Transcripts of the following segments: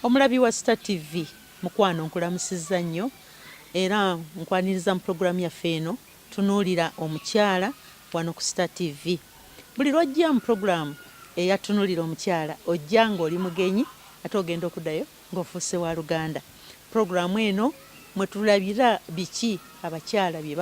Omulabi wa Star TV mukwano nkulamusizza nnyo era nkwaniriza mu programu yaffe eno tunuulira omukyala wano ku Star TV. Buli lwojja mu programu eyatunuulira omukyala ojja ng'oli mugenyi ate ogenda okuddayo ng'ofuuse wa Luganda. Programu eno mwe tulabira biki abakyala bye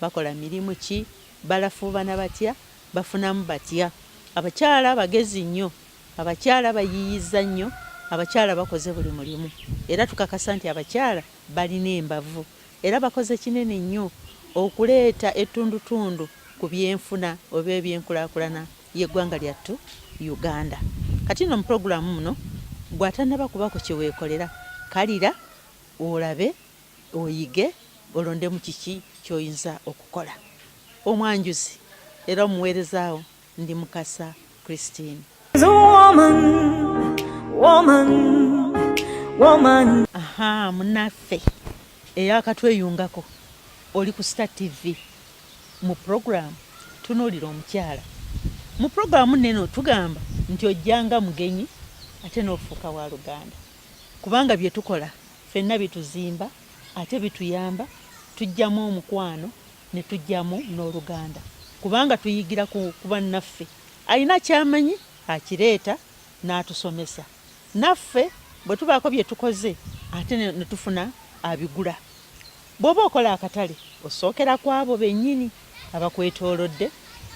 bakola mirimu ki, balafuubana batya, bafunamu batya. Abakyala bagezi nnyo, abakyala bayiiyizza nnyo, abakyala bakoze buli mulimu era tukakasa nti abakyala balina embavu era bakoze kinene nnyo okuleeta ettundutundu ku byenfuna oba ebyenkulaakulana y'eggwanga lyattu Uganda. Kati no mu programu muno bw'atannaba kubako kye weekolera kalira olabe oyige olondemu kiki ky'oyinza okukola. Omwanjuzi era omuweerezaawo ndi Mukasa Christine. Woman. Aha, munaffe eyakatweyungako oli ku Star TV mu program tunuulira omukyala. Mu programu neno tugamba nti ojjanga mugenyi ate n'ofuuka wa Luganda kubanga bye tukola ffenna bituzimba ate bituyamba tujjamu omukwano ne tujjamu n'Oluganda kubanga tuyigira ku bannaffe alina kyamanyi akireeta n'atusomesa naffe bwe tubaako bye tukoze ate ne tufuna abigula. Bw'oba okola akatale osookera ku abo bennyini abakwetoolodde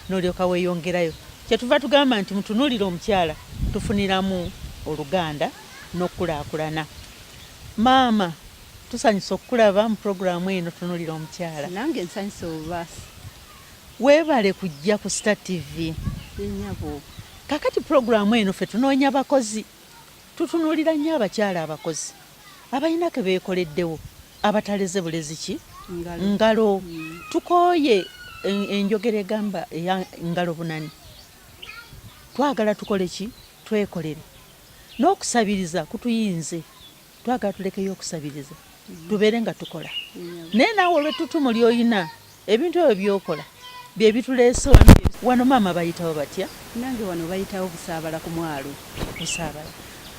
n'olyoka weeyongerayo. Kyetuva tugamba nti mutunuulire omukyala tufuniramu Oluganda n'okulaakulana. Maama tusanyusa okukulaba mu programu eno tunuulire omukyala. Nange nsanyusa obubaasi. Weebale kujja ku Star TV. Nnyabo. Kakati programu eno ffe tunoonya bakozi. Tutunuulira nnyo abakyala abakozi abalina ke beekoleddewo abataleze bulezi ki ngalo. Tukooye enjogera egamba eya ngalo bunani. Twagala tukole ki twekolere n'okusabiriza kutuyinze twagala tulekeyo okusabiriza tubeere nga tukola naye naawe olw'ettutumu ly'oyina ebintu ebyo by'okola bye bituleese wano. Maama bayitawo batya? Nange wano bayitawo Busaabala ku mwalo. Busaabala.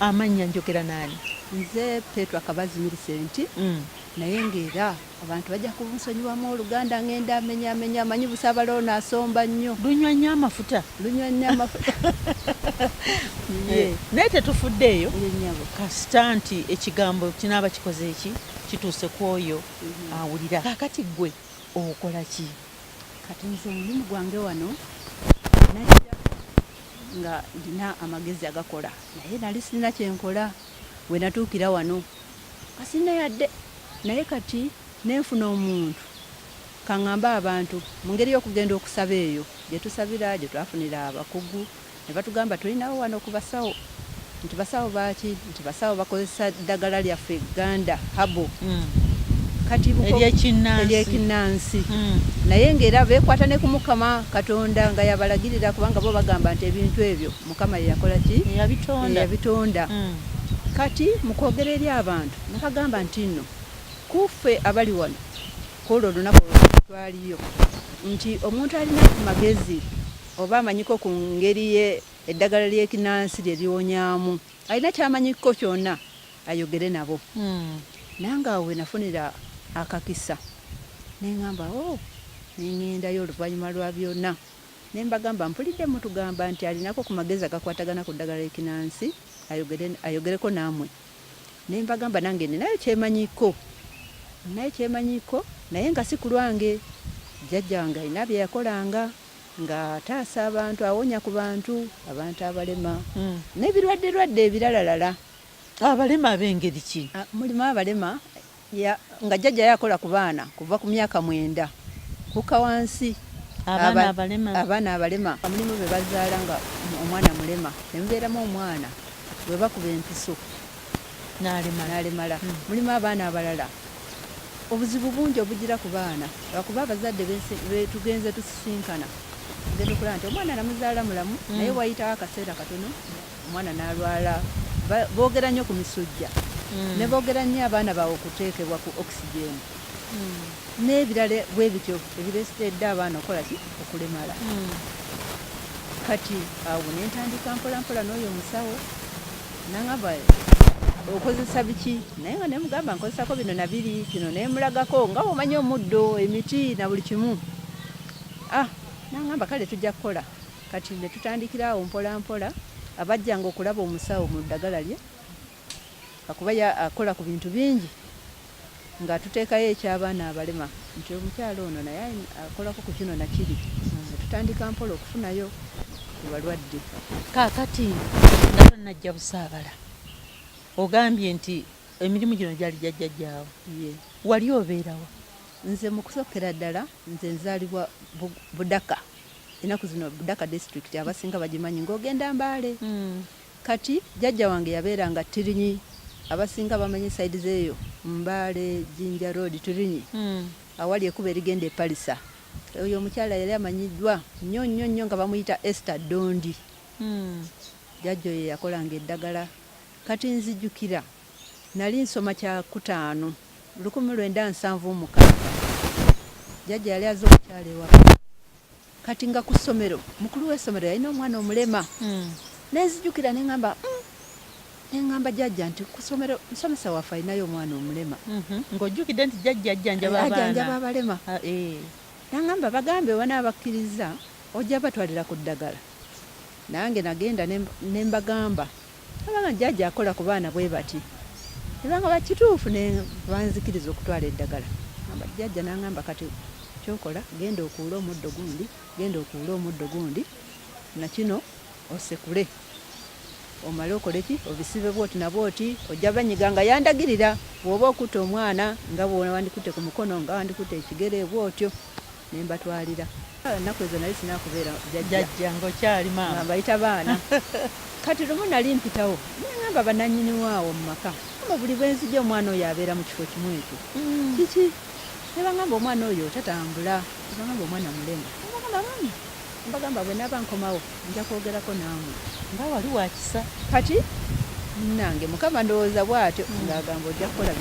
Amannya njogera naani? Nze Petro Kabazi Millicent. Naye ng'era abantu bajja kunsonyiwamu Oluganda ngenda amenya amanyi Busaabala ono asomba nnyo. Lunywa nnyo amafuta. Lunywa nnyo amafuta. Naye tetufuddeeyo Nnyabo. kasita nti ekigambo kinaaba kikoze eki kituuse ku oyo awulira. Kakati ggwe okola ki? Kati nze omulimu gwange wano najja nga ndina amagezi agakola naye nali sirina kyenkola we natuukira wano kasina yadde naye kati nenfuna omuntu kaŋŋamba abantu mu ngeri y'okugenda okusaba eyo gye tusabira gye twafunira abakugu ne batugamba tulinawo wano ku basawo nti basawo baaki nti basawo bakozesa ddagala lyaffe Uganda habo kati eryekinnansi naye ng'era beekwata ne ku Mukama Katonda nga yabalagirira kubanga bo bagamba nti ebintu ebyo Mukama ye yakola ki? Yabitonda. Kati mu kwogera eri abantu nakagamba nti nno kuffe abali wano kwolwo olunaku twaliyo nti omuntu alina ku magezi oba amanyiko ku ngeri ye eddagala ly'ekinnansi lye liwonyaamu alina kyamanyiko kyonna ayogere nabo. Nange awo we nafunira akakisa neŋŋamba neŋŋendayo oluvannyuma lwa byonna ne mbagamba mpulidde mutugamba nti alinako ku magezi agakwatagana ku ddagala ly'ekinnansi ayogereko nammwe. Ne mbagamba nange ninayo kyemanyiko naye nga si ku lwange jjajja wange alina bye yakolanga nga ataasa abantu awonya ku bantu abalema n'ebirwadde ebiralalala. Abalema ab'engeri ki? Mulimu abalema nga jjajja yakola ku baana kuva ku myaka 9 kukka wansi. Abaana abalema mulimu be bazaala nga omwana mulema nemubeeramu omwana bwe bakuba empiso n'alemala. Mulimu abaana abalala obuzibu bungi obugira ku baana lwakuba abazadde tugenze tusisinkana tugenda okulaba nti omwana namuzaala mulamu naye wayitawo akaseera katono omwana n'alwala. Boogera nnyo ku misujja ne boogera nnyo abaana bawe okuteekebwa ku oxygen n'ebirala bwe bityo ebireetedde abaana okukola ki? Okulemala. Kati awo ne ntandika mpola n'oyo omusawo n'angamba okozesa biki naye nga nemugamba nkozesako bino na biri kino nemulagako nga omanyi omuddo emiti na buli kimu nangamba kale tujja kukola kati ne tutandikirawo mpola mpola abajjanga okulaba omusawo mu ddagala lye akuba akola ku bintu bingi nga tuteekayo eky'abaana abalema nti omukyalo ono naye akolako ku kino nakiri netutandika mpola okufunayo ku balwadde. Kaakati nga tonnajja busaabala ogambye nti emirimu gino gyali jjajjajjaawo wali obeerawa? Nze mu kusokera ddala nze nzaalibwa Budaka, ennaku zino Budaka district abasinga bagimanyi ng'ogenda Mbale. Kati jjajja wange yabeeranga Tirinyi, abasinga bamanyi saidi zeeyo Mbale, Jinja Road, Tirinyi awali ekuba erigenda e Palisa. Oyo omukyala yali amanyiddwa nnyo nnyo nnyo nga bamuyita Esther Dondi. Jjajja oyo yakolanga eddagala. Kati nzijjukira nali nsoma kyakutaano 1976 jjajja yali aza omukyala ewaka kati nga ku ssomero mukulu w'essomero yalina omwana omulema nenzijjukira neŋŋamba jjajja nti ku ssomero nsomesa waffe alinayo omwana omulema ng'ojjukidde nti jjajja ajjanjaba abalema naŋŋamba bagambe wanaabakkiriza ojja batwalira ku ddagala. Nange nagenda ne mbagamba abanga jjajja akola ku baana bwe bati ebanga bakituufu ne banzikiriza okutwala eddagala. Ngamba jjajja naŋŋamba kati kyokola genda okuula omuddo gundi nakino osekule omale okole ki obisibe bwoti na bwoti ojja banyiga nga yandagirira bw'oba okutta omwana nga bw'owandikutte ku mukono nga wandikutte ekigere bwotyo ne mbatwalira. Ennaku ezo nali sinakubeera jjajja ng'okyali maama nga mbayita baana. Kati lumu nali mpitawo neŋŋamba bannannyini waawo mu maka amba buli bwe nzija omwana oyo abeera mu kifo kimu ekyo kiki ne baŋŋamba omwana oyo tatambula ne baŋŋamba omwana mulema mbagamba bwe naaba nkomawo nja kwogerako naamwe nga wali wakisa. Kati nange Mukama ndowooza bw'atyo ng'agamba ojja kukola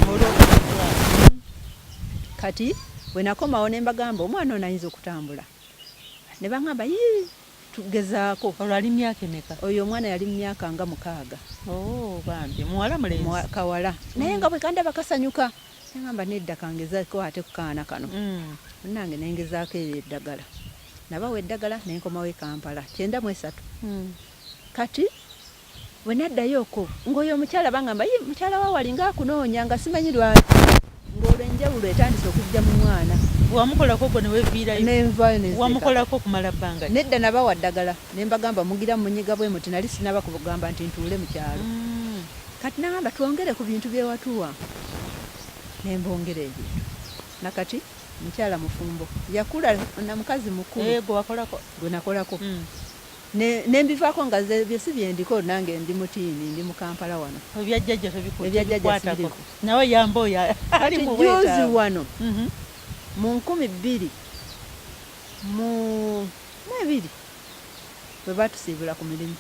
kati bwe nakomawo ne mbagamba omwana ono ayinza okutambula ne baŋŋamba tugezaako. Olwo ali myaka emeka? Oyo omwana yali mu myaka nga 6. Bambi muwala mulenzi? Kawala. Naye nga bwe kandaba kasanyuka neŋŋamba nedda kangezaako ate ku kaana kano nange nengezaako eyo eddagala nabawa eddagala nenkomawo e Kampala 93. Kati bwe naddayo okwo ng'oyo omukyala bangamba mukyala wa wali ngaakunoonya nga simanyi lwaki ng'olwo enjawulo etandise okujja mu mwana. Wamukolako gwe ne weeviirayo? Nenvaayo ne wamukolako okumala bbanga? Nedda nabawa ddagala ne mbagamba mugira munyiga bwe muti nali sinaba kugamba nti ntuule mu kyalo. Kati nagamba twongere ku bintu byewatuwa ne mbongera ebintu nakati mukyala mufumbo yakula na mukazi mukulu gwe nakolako nembivaako nga bye si byendiko nange ndi mutiini ndi mu Kampala wano. Ebyajjajja tebikukwatako nawe yamba oyo ali mu juzi wano mu 2022 bwe batusiibula ku mirimu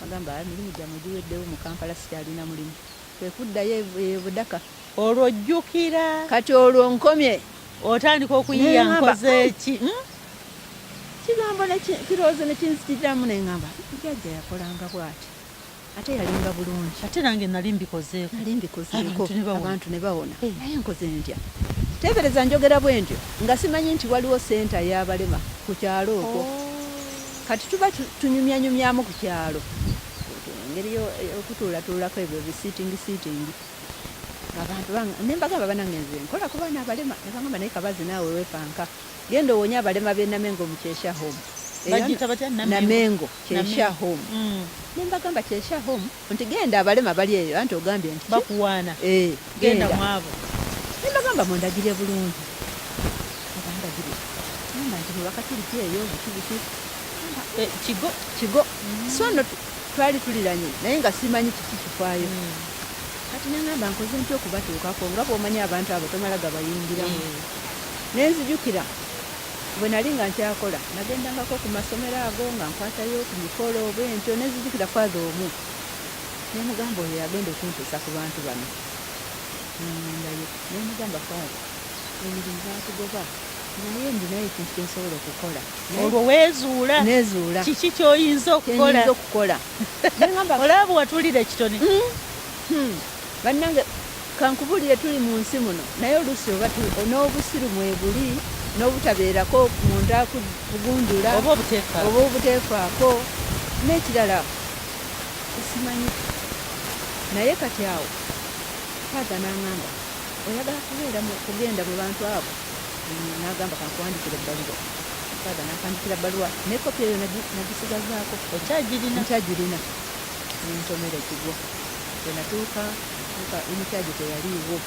bagamba emirimu gyammwe giweddewo mu Kampala sikyalina mulimu kwe kuddayo e Budaka. Olwo ojjukira kati olwo nkomye otandika okuyiya nkoze ki kigambo kirowoozo nekinzikiramu neŋŋamba jjajja yakolanga bw'ati ate yalinga bulungi ate nange nali mbikozeeko abantu ne bawona naye nkoze ntya teebereza njogera bwe ntyo nga simanyi nti waliwo senta y'abalema ku kyalo okwo kati tuba tunyumyanyumyamu ku kyalo engeri okutuulatuulako ebyo bisiitingi abantu nembagamba banange nze nkola ku baana abalema ne bangamba naye kabazi naawe weepanka genda owonye abalema b'e Namengo mu Kyesha Home. Namengo Kyesha Home. Nembagamba Kyesha Home nti genda abalema bali eyo anti ogambye nti bakuwaana genda mwabo. Nembagamba mundagire bulungi abandagire namba nti wakatuliki eyo biki kigo so no twali tuliranye naye nga simanyi kiki kifaayo. Kati nengamba nkoze ntya okubatuukako nga bw'omanyi abantu abo tomala gabayingiramu. Nenzijukira bwe nali nga nkyakola nagendangako ku masomero ago nga nkwatayo ku mikolo bwentyo nenzijukira faaza omu nemugamba oyo yagenda okuntuusa ku bantu bano ndayo nemugamba faaza emirimu baatugoba naye ndinayo ekintu kyensobola okukola. Olwo weezuula nezuula kiki kyoyinza okukola olaba watulira ekitone bannange kankubulire tuli mu nsi muno naye oluusi oba n'obusiru mwebuli n'obutabeerako munda kugunjula oba obuteefaako n'ekirala simanyi naye kati awo faaza n'aŋŋamba oyagala kugenda mu bantu abo n'agamba kankuwandikira ebbaluwa faaza n'ankandikira ebbaluwa ne kopi eyo nagisigazaako nkyagirina nentomera Kigo enatuuka emikyagi teyaliiwo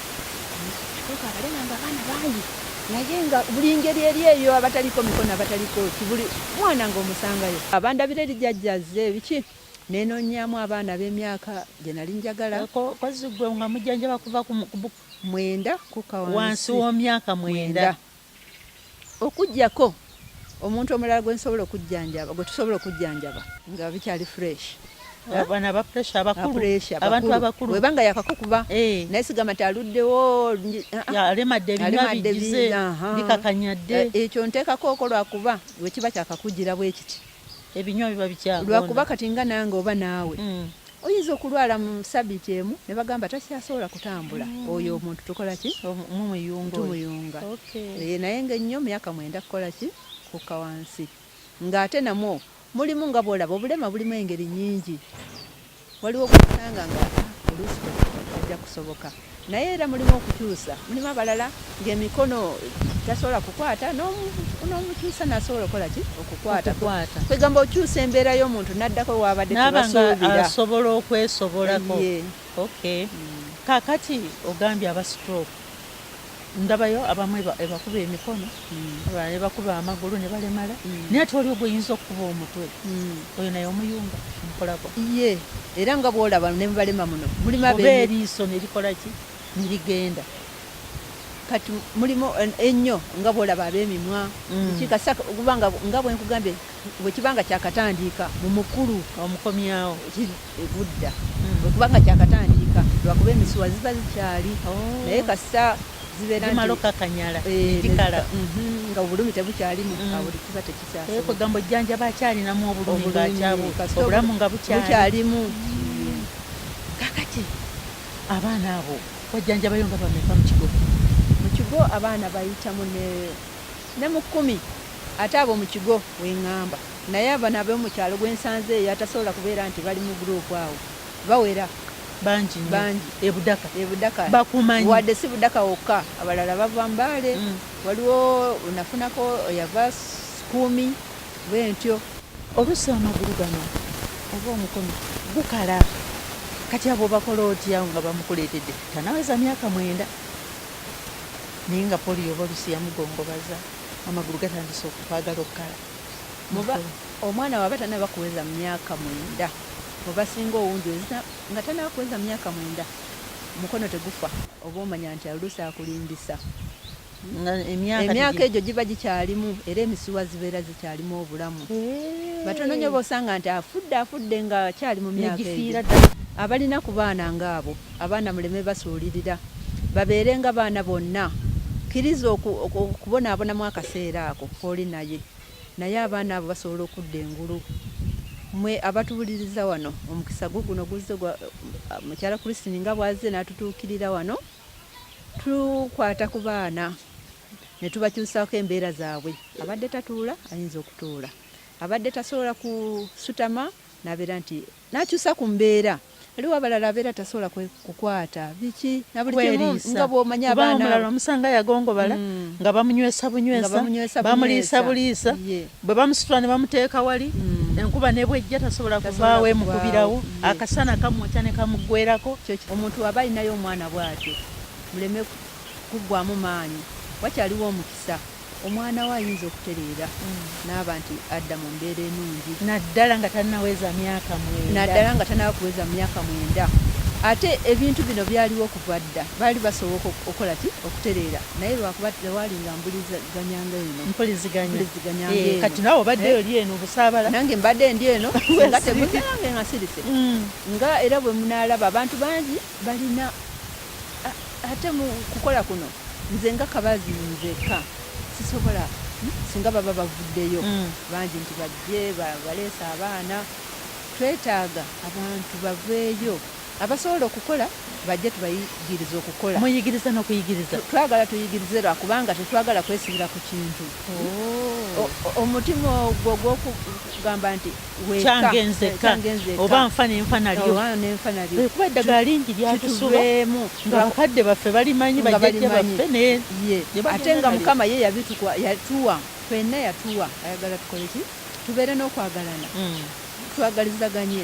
tuuka abalema nga abaana bangi naye nga buli ngeri eri eyo abataliko mikono abataliko buli mwana ng'omusangayo abandabira erijjajjazze biki nenoonyaamu abaana b'emyaka gye nali njagala kozigwe nga mujjanjaba kuva ku 9 kukka wansi w'omyaka 9 okuggyako omuntu omulala gwe tusobola okujjanjaba nga bikyali fresh abaana ba pressure abantu abakulu webanga yakakukuba naye sigamba nti aluddewo alemadde ebinywa bigize bikakanyadde ekyo nteekako lwakuba bwe kiba kyakakugira bwe kiti ebinywa biba bikyagonda lwakuba kati nga nange oba naawe oyinza okulwala mu sabiiti emu ne bagamba takyasobola kutambula oyo omuntu tukola ki tumuyunga naye ngaennyo myaka 9 kukola ki kukka wansi ng'ate namwo mulimu nga bwolaba obulema bulimu engeri nnyingi waliwo okusanga nga oluusi ajja kusoboka naye era mulimu okukyusa mulimu abalala ng'emikono tasobola kukwata n'omukyusa n'asobola okukola ki okukwata kwegamba okyusa embeera y'omuntu n'addako wabadde tebasuubira asobola okwesobolako kaakati ogambye aba stroke ndabayo abamu ebakuba emikono abalala ebakuba amagulu ne balemala naye ate oli ogweyinza okukuba omutwe oyo naye omuyunga omukolako ye era nga bwolaba ne mubalema muno mulimu oba eriiso nerikola ki nerigenda kati mulimu ennyo nga bwolaba ab'emimwa kikasa kubanga nga bwe nkugambye bwe kibanga kyakatandiika mu mukulu omukomyawo budda bwe kubanga kyakatandiika lwakuba emisuwa ziba zikyali naye kasa zimalo kakanyala bikala nga obulumi tebukyalimu buli kiba tekikyasobola kugamba ojjanjaba akyalinamu obulumi obulamu nga bukyalimu kakati abaana abo wajjanjabayo nga bameka mu kigo abaana bayitamu ne mu 10 ate abo mu kigo weŋŋamba naye abana ab'omukyalo gwensanze eyo atasobola kubeera nti bali mu guruupu awo bawera bangi ebudaka bakumanyi wadde si budaka wokka abalala bava Mbale waliwo nafunako yava 10 bwentyo oluusi amagulu gano oba omukono gukala kati abo bakola otya nga bamukuleetedde tanaweza myaka 9 naye nga poliyo oba oluusi yamugongobaza amagulu gatandise okukwagala okukala muba omwana waba tanaba kuweza myaka 9 oba singa owundi nga tanakuweza myaka 9 mukono tegufa oba omanya nti oluusi akulimbisa emyaka egyo giba gikyalimu era emisuwa zibeera zikyalimu obulamu batono nnyo bosanga nti afudde nga kyali mu myaka egyo abalina ku baana ngaabo abaana muleme basuulirira babeere nga baana bonna kkiriza okubonaabonamu akaseera ako kooli naye abaana abo basobola okudda engulu mwe abatubuliriza wano omukisa guno guzze mukyala Christine nga bwazze n'atutuukirira wano tukwata ku baana ne tubakyusaako embeera zaabwe abadde tatuula ayinza okutuula abadde tasobola kusutama n'abeera nti n'akyusa ku mbeera aliwo abalala abeera tasobola kukwata biki nabuli kimu nga bw'omanya abaana omulala omusanga yagongobala nga bamunywesa bamuliisa buliisa bwe bamusitula ne bamuteeka wali enkuba ne bwejja tasobola kuvaawo emukubirawo akasana kamwokya ne kamuggwerako omuntu aba alinayo omwana bw'atyo muleme kuggwamu maanyi wakyaliwo omukisa omwana we ayinza okutereera n'aba nti adda mu mbeera ennungi naddala nga tanaweza myaka 9 naddala nga tanakuweza myaka 9 ate ebintu bino byaliwo okuva dda baali basobola okukola ki okutereera naye lwakuba tewalinga mpuliziganya kati nawe obadde oli eno obusaabala nange mbadde ndi eno nga tegunyange nga sirise nga era bwe munaalaba abantu bangi balina ate mu kukola kuno nze nga kabazi nzeka sisobola singa baba bavuddeyo bangi nti bajje baleese abaana twetaaga abantu baveeyo abasobola okukola bajje tubayigiriza okukola. Muyigiriza n'okuyigiriza. Twagala tuyigirize lwakubanga tetwagala kwesibira ku kintu. Omutima ogwo gw'okugamba nti kyangenzeka oba nfa nenfa nalyo kuba eddagala lingi lyatusuba nga bakadde baffe balimanyi bajjajja baffe ate nga Mukama ye yatuwa fenna yatuwa ayagala tukole ki tubeere n'okwagalana twagalizaganye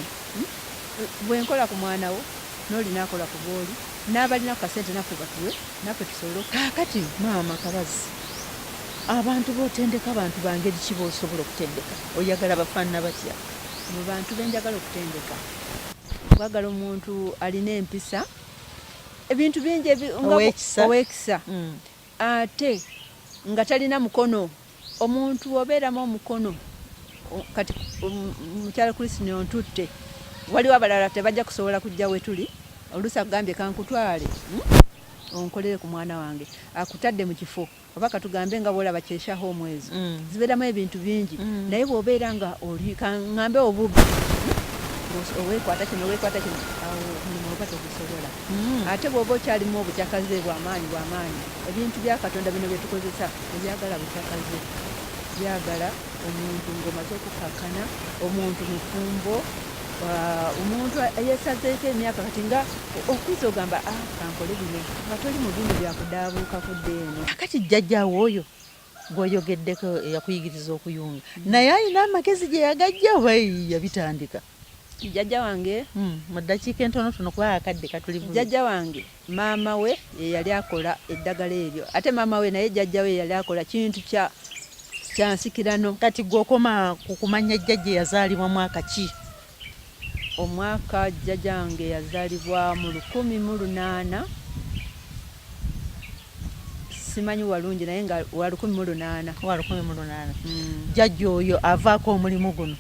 bwenkola ku mwana wo n'olina akola ku bwoli n'abalina ku kasente naffe batuwe naffe tusobole kakati maama Kabazi abantu b'otendeka abantu bangeri ki b'osobola okutendeka oyagala bafaanana batya mu bantu benjagala okutendeka kwagala omuntu alina empisa ebintu bingi owekisa ate nga talina mukono omuntu obeeramu omukono kati mukyala Christine ontutte waliwo abalala tebajja kusobola kujja we tuli oluusi agambye kankutwale onkolere ku mwana wange akutadde mu kifo oba katugambe nga bwolaba kyeshaho omwezi zibeeramu ebintu bingi naye bw'obeera nga oli kaŋŋambe obubi oweekwata kino awo omulimu oba tegusobola ate bw'oba okyalimu obukyakaze bw'amaanyi ebintu bya Katonda bino bye tukozesa ebyagala bukyakaze byagala omuntu ng'omaze okukakkana omuntu mufumbo omuntu eyeesazeeko emyaka kati nga okwiza ogamba kankole bino nga toli mu bintu byakudaabuuka kudde eno kati jjajjaawo oyo gw'oyogeddeko eyakuyigiriza okuyunga naye alina amagezi gye yagajja oba yabitandika jjajja wange mu ddakiika entono tuno kuba akadde katuli buli jjajja wange maama we ye yali akola eddagala eryo ate maama we naye jjajja we yali akola kintu kyansikirano kati gw'okoma ku kumanya jjajja yazaalibwa mwaka ki omwaka jjajja wange yazaalibwa mu 1800 simanyi walungi naye nga wa 1800 jjajja oyo avaako omulimu guno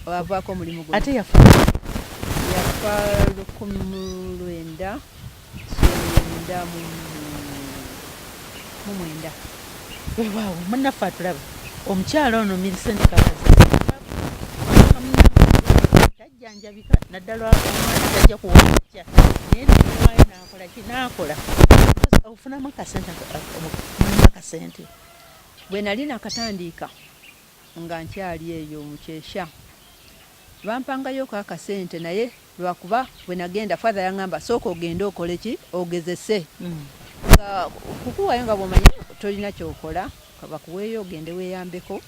ate yafa 1999 weewaawo munnaffe atulaba omukyala ono Millicent Kabazi tajjanjabika naddala omwana tajja kuwakya naye newaayo n'akola ki n'akola ofunamu akasente bwe nali nakatandiika nga nkyali eyo mukyesha bampangayooko akasente naye lwakuba bwe nagenda father yaŋŋamba sooka ogende okole ki ogezese nga kukuwayo nga bw'omanyi tolina kyokola bakuweeyo ogende weeyambeko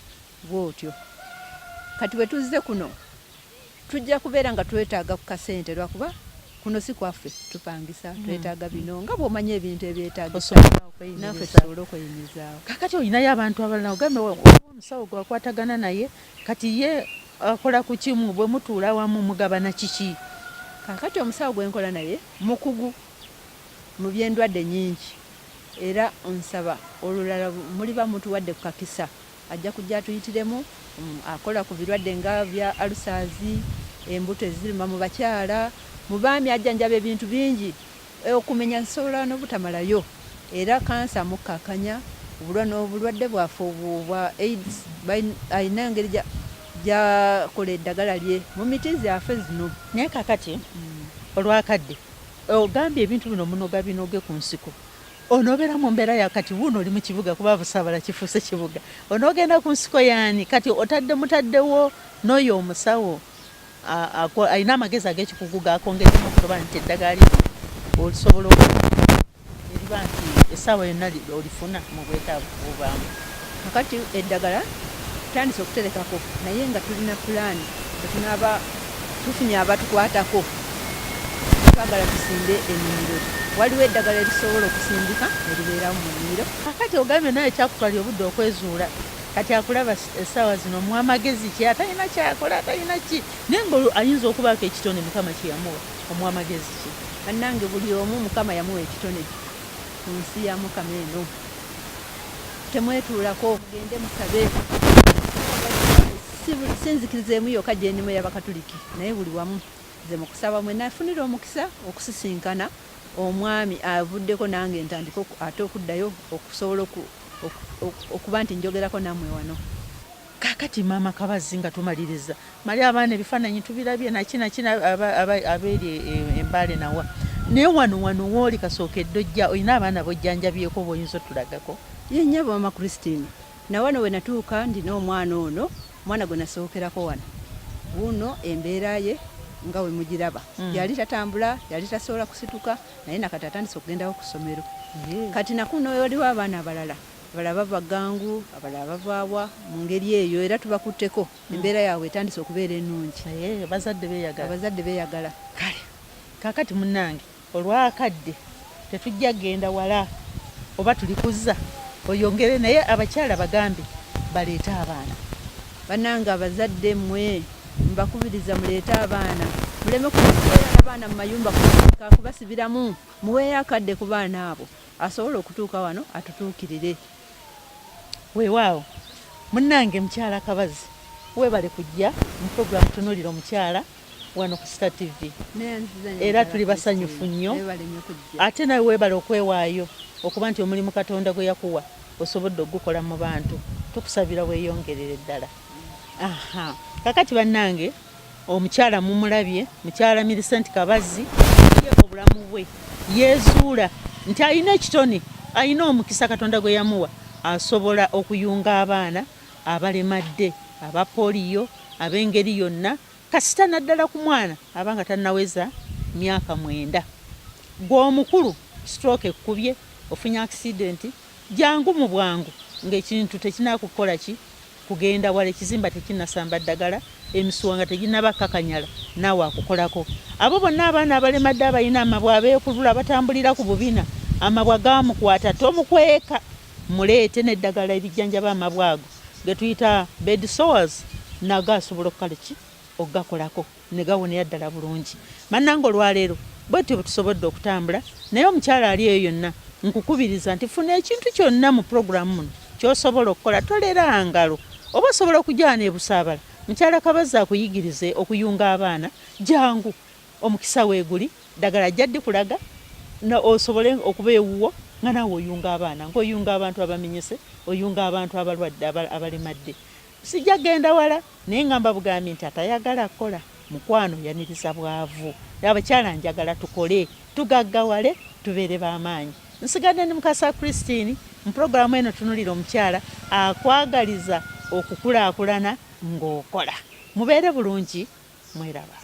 bw'otyo kati bwe tuzze kuno tujja kubeera nga twetaaga ku kasente lwakuba kuno si kwaffe tupangisa twetaaga bino nga bw'omanyi ebintu ebyetaagisa naffe tusobole okweyimizaawo kakati olinayo abantu abalala ogambe omusawo gwe wakwatagana naye kati ye akola ku kimu bwe mutuula wamu mugabana kiki kakati omusawo gwe nkola naye mukugu mu by'endwadde nnyingi era nsaba olulala muliba mutuwadde ku kakisa ajja kujja tuyitiremu akola ku birwadde nga bya alusaazi embuto ezirima mu bakyala mu baami ajjanjaba ebintu bingi okumenya nsobola n'obutamalayo era kansa mukkakanya n'obulwadde bwaffe obwa AIDS alina engeri gyakola eddagala lye mu miti zaffe zino naye kakati olwakadde ogambye ebintu bino munoga binoge ku nsiko onobeera mu mbeera yakati wuno oli mu kibuga kuba Busaabala kifuuse kibuga onoogenda ku nsiko yaani kati mutaddewo n'oyo omusawo alina amagezi ag'ekikugu gakongezemu okuba nti eddagala olisobola eriba nti essaawa yonna olifuna mu bwetaavu bubaamu kakati eddagala tutandise okuterekako naye nga tulina pulaani tetunaaba tufunye abatukwatako twagala tusimbe ennimiro waliwo eddagala erisobola okusimbika eribeeramu mu nnimiro kakati ogambye naye kyakutwalya obudde okwezuula kati akulaba essaawa zino mu amagezi ki atalina kyakola atalina ki naye nga ayinza okubaako ekitone Mukama kye yamuwa omu amagezi ki bannange buli omu Mukama yamuwa ekitone ku nsi ya Mukama eno temwetuulako mugende musabe sinzikirizeemu yokka gy'enimo y'Abakatuliki naye buli wamu ze mu kusaba mwe nafunira omukisa okusisinkana omwami avuddeko nange ntandika ate okuddayo okusobola okuba nti njogerako nammwe wano kakati maama Kabazi nga tumaliriza mali abaana ebifaananyi tubirabye nakina abeeri embaale nawa naye wano wooli kasookedde ojja olina abaana bojjanjabyeko bw'oyinza otulagako? ye nnyabo mama Christine na wano we natuuka ndina omwana ono omwana gwe nasookerako wano wuno embeera ye nga we mugiraba yali tatambula yali tasobola kusituka naye nakati atandise okugendawo ku ssomero kati nakuno waliwo abaana abalala bava Gangu abalala bavaawa mu ngeri eyo era tubakutteko embeera yaabwe etandise okubeera ennungi abazadde beeyagala kale kaakati munnange olwakadde tetujja genda wala oba tulikuzza oyongere naye abakyala bagambe baleete abaana bannange abazadde mmwe mbakubiriza muleete abaana muleme kubeera abaana mu mayumba kubasibiramu muweeyo akadde ku baana abo asobola okutuuka wano atutuukirire. Weewaawo munnange mukyala Kabazi weebale kujja mu programu tunuulira omukyala wano ku Star TV era tuli basanyufu nnyo ate nawe weebale okwewaayo okuba nti omulimu Katonda gwe yakuwa osobodde okugukola mu bantu tukusabira weeyongerere ddala. Kakati bannange omukyala mumulabye mukyala Millicent Kabazi ye obulamu bwe yeezuula nti alina ekitone alina omukisa Katonda gwe yamuwa asobola okuyunga abaana abalemadde abapoliyo ab'engeri yonna kasita naddala ku mwana abanga tannaweza myaka 9 gw'omukulu stroke ekkubye ofunye accident jangu mu bwangu ng'ekintu tekinakukola ki kugenda wala ekizimba tekinasamba ddagala emisuwa nga teginaba kakanyala naawe akukolako abo bonna abaana abalemadde abalina amabwa abeekulula batambulira ku bubina amabwa gamukwata tomukweka muleete n'eddagala erijjanjaba amabwa ago ge tuyita bed sores nago asobola okukola ki okugakolako ne gawonera ddala bulungi. Bannange olwaleero bwetyo bwe tusobodde okutambula naye omukyala ali eyo yonna nkukubiriza nti funa ekintu kyonna mu programu muno ky'osobola okukola tolera ngalo oba osobola okujjana ebusaabala mukyala Kabazi akuyigirize okuyunga abaana jangu omukisa weeguli ddagala jjaddi kulaga osobole okuba ewuwo nga naawe oyunga abaana ng'oyunga abantu abamenyese oyunga abantu abalwadde abalemadde sijja genda wala naye ngamba bugambi nti atayagala kukola mukwano yaniriza bwavu abakyala njagala tukole tugaggawale tubeere b'amaanyi. Nsigadde ne Mukasa Christine mu programu eno tunulira omukyala akwagaliza okukulaakulana ng'okola mubeere bulungi mweraba.